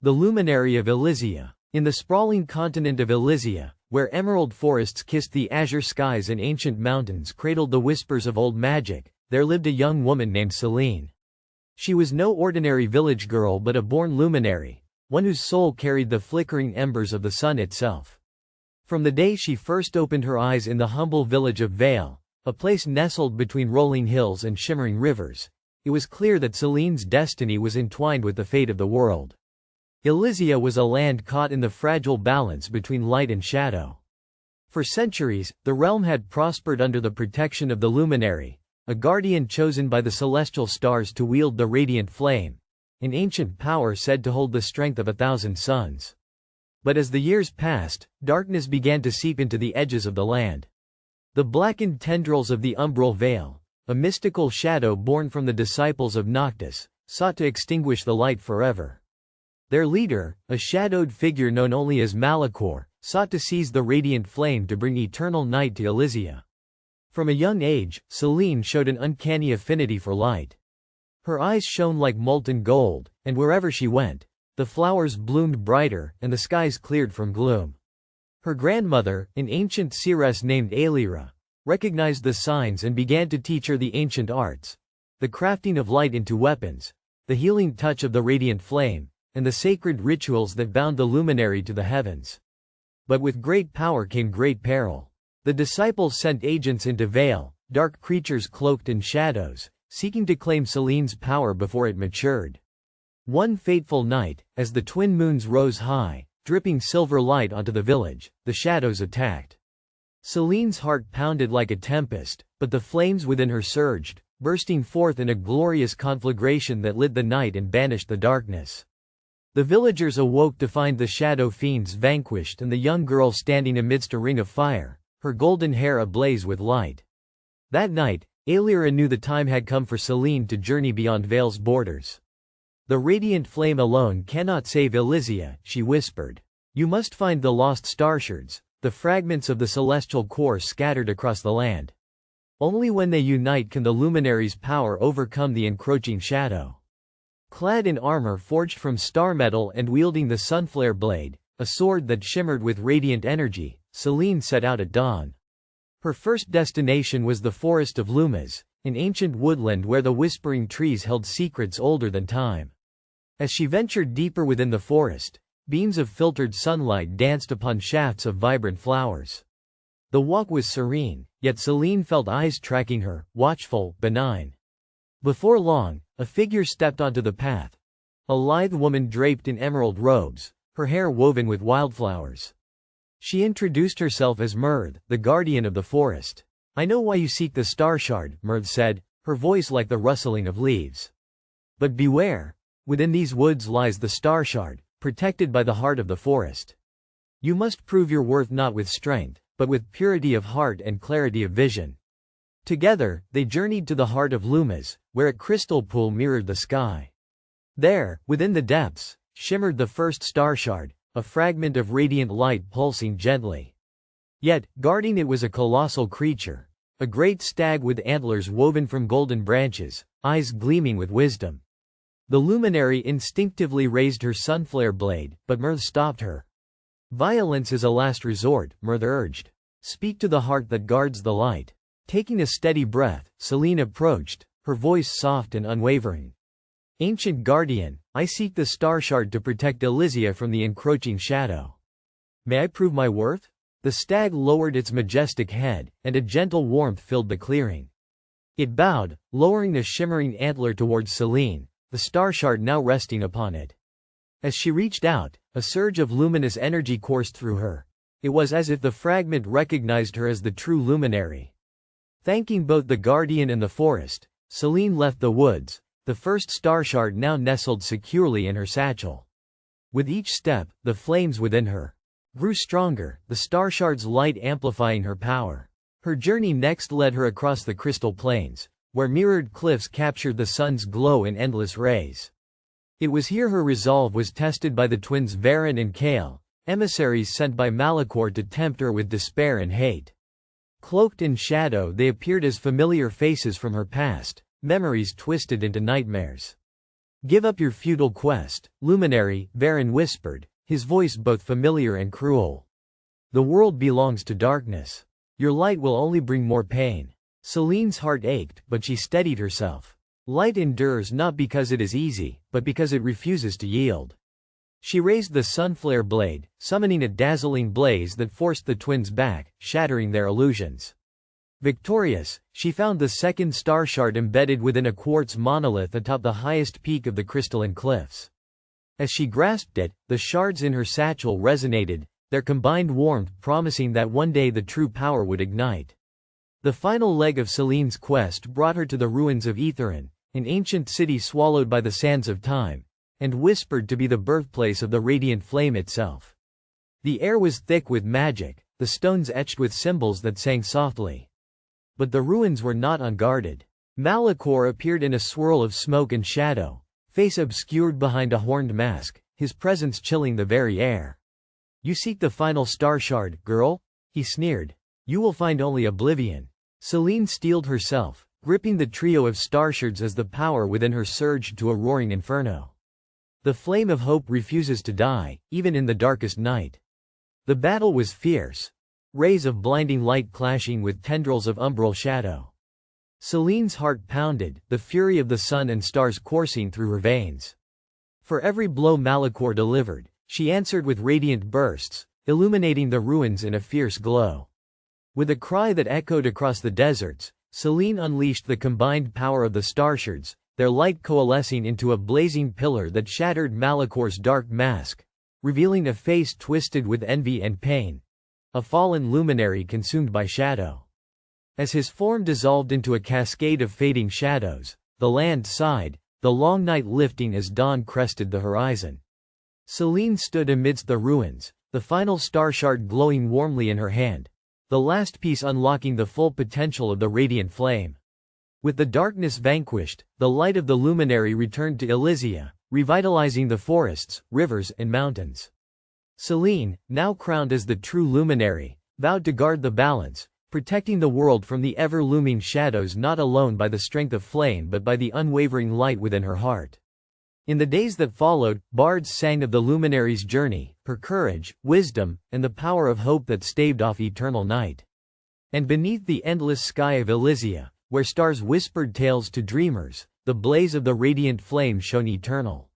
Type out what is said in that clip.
The luminary of Elysia. In the sprawling continent of Elysia, where emerald forests kissed the azure skies and ancient mountains cradled the whispers of old magic, there lived a young woman named Selene. She was no ordinary village girl but a born luminary, one whose soul carried the flickering embers of the sun itself. From the day she first opened her eyes in the humble village of Vale, a place nestled between rolling hills and shimmering rivers, it was clear that Selene's destiny was entwined with the fate of the world. Elysia was a land caught in the fragile balance between light and shadow. For centuries, the realm had prospered under the protection of the luminary, a guardian chosen by the celestial stars to wield the radiant flame, an ancient power said to hold the strength of 1,000 suns. But as the years passed, darkness began to seep into the edges of the land. The blackened tendrils of the umbral veil, a mystical shadow born from the disciples of Noctis, sought to extinguish the light forever. Their leader, a shadowed figure known only as Malachor, sought to seize the radiant flame to bring eternal night to Elysia. From a young age, Selene showed an uncanny affinity for light. Her eyes shone like molten gold, and wherever she went, the flowers bloomed brighter and the skies cleared from gloom. Her grandmother, an ancient seeress named Aelira, recognized the signs and began to teach her the ancient arts, the crafting of light into weapons, the healing touch of the radiant flame, and the sacred rituals that bound the luminary to the heavens. But with great power came great peril. The disciples sent agents into Vale, dark creatures cloaked in shadows, seeking to claim Selene's power before it matured. One fateful night, as the twin moons rose high, dripping silver light onto the village, the shadows attacked. Selene's heart pounded like a tempest, but the flames within her surged, bursting forth in a glorious conflagration that lit the night and banished the darkness. The villagers awoke to find the shadow fiends vanquished and the young girl standing amidst a ring of fire, her golden hair ablaze with light. That night, Aelira knew the time had come for Selene to journey beyond Vale's borders. "The radiant flame alone cannot save Elysia," she whispered. "You must find the lost starshards, the fragments of the celestial core scattered across the land. Only when they unite can the luminary's power overcome the encroaching shadow." Clad in armor forged from star metal and wielding the sunflare blade, a sword that shimmered with radiant energy, Selene set out at dawn. Her first destination was the forest of Lumas, an ancient woodland where the whispering trees held secrets older than time. As she ventured deeper within the forest, beams of filtered sunlight danced upon shafts of vibrant flowers. The walk was serene, yet Selene felt eyes tracking her, watchful, benign. Before long, a figure stepped onto the path. A lithe woman draped in emerald robes, her hair woven with wildflowers. She introduced herself as Mirth, the guardian of the forest. "I know why you seek the star shard," Mirth said, her voice like the rustling of leaves. "But beware. Within these woods lies the star shard, protected by the heart of the forest. You must prove your worth not with strength, but with purity of heart and clarity of vision." Together, they journeyed to the heart of Lumas, where a crystal pool mirrored the sky. There, within the depths, shimmered the first star shard, a fragment of radiant light pulsing gently. Yet, guarding it was a colossal creature, a great stag with antlers woven from golden branches, eyes gleaming with wisdom. The luminary instinctively raised her sunflare blade, but Mirth stopped her. "Violence is a last resort," Mirth urged. "Speak to the heart that guards the light." Taking a steady breath, Selene approached, her voice soft and unwavering. "Ancient guardian, I seek the star shard to protect Elysia from the encroaching shadow. May I prove my worth?" The stag lowered its majestic head, and a gentle warmth filled the clearing. It bowed, lowering the shimmering antler towards Selene, the star shard now resting upon it. As she reached out, a surge of luminous energy coursed through her. It was as if the fragment recognized her as the true luminary. Thanking both the guardian and the forest, Selene left the woods, the first star shard now nestled securely in her satchel. With each step, the flames within her grew stronger, the star shard's light amplifying her power. Her journey next led her across the crystal plains, where mirrored cliffs captured the sun's glow in endless rays. It was here her resolve was tested by the twins Varen and Kale, emissaries sent by Malachor to tempt her with despair and hate. Cloaked in shadow, they appeared as familiar faces from her past, memories twisted into nightmares. Give up your futile quest, luminary, Varen whispered, his voice both familiar and cruel. The world belongs to darkness. Your light will only bring more pain. Celine's heart ached, but she steadied herself. Light endures not because it is easy, but because it refuses to yield. She raised the sunflare blade, summoning a dazzling blaze that forced the twins back, shattering their illusions. Victorious, she found the second star shard embedded within a quartz monolith atop the highest peak of the crystalline cliffs. As she grasped it, the shards in her satchel resonated, their combined warmth promising that one day the true power would ignite. The final leg of Celine's quest brought her to the ruins of Aetherin, an ancient city swallowed by the sands of time, and whispered to be the birthplace of the radiant flame itself. The air was thick with magic, the stones etched with symbols that sang softly. But the ruins were not unguarded. Malachor appeared in a swirl of smoke and shadow, face obscured behind a horned mask, his presence chilling the very air. You seek the final star shard, girl? He sneered. You will find only oblivion. Celine steeled herself, gripping the trio of star shards as the power within her surged to a roaring inferno. The flame of hope refuses to die, even in the darkest night. The battle was fierce. Rays of blinding light clashing with tendrils of umbral shadow. Celine's heart pounded, the fury of the sun and stars coursing through her veins. For every blow Malachor delivered, she answered with radiant bursts, illuminating the ruins in a fierce glow. With a cry that echoed across the deserts, Celine unleashed the combined power of the star shards, their light coalescing into a blazing pillar that shattered Malachor's dark mask, revealing a face twisted with envy and pain. A fallen luminary consumed by shadow. As his form dissolved into a cascade of fading shadows, the land sighed, the long night lifting as dawn crested the horizon. Celine stood amidst the ruins, the final star shard glowing warmly in her hand, the last piece unlocking the full potential of the radiant flame. With the darkness vanquished, the light of the luminary returned to Elysia, revitalizing the forests, rivers, and mountains. Celine, now crowned as the true luminary, vowed to guard the balance, protecting the world from the ever-looming shadows not alone by the strength of flame but by the unwavering light within her heart. In the days that followed, bards sang of the luminary's journey, her courage, wisdom, and the power of hope that staved off eternal night. And beneath the endless sky of Elysia, where stars whispered tales to dreamers, the blaze of the radiant flame shone eternal.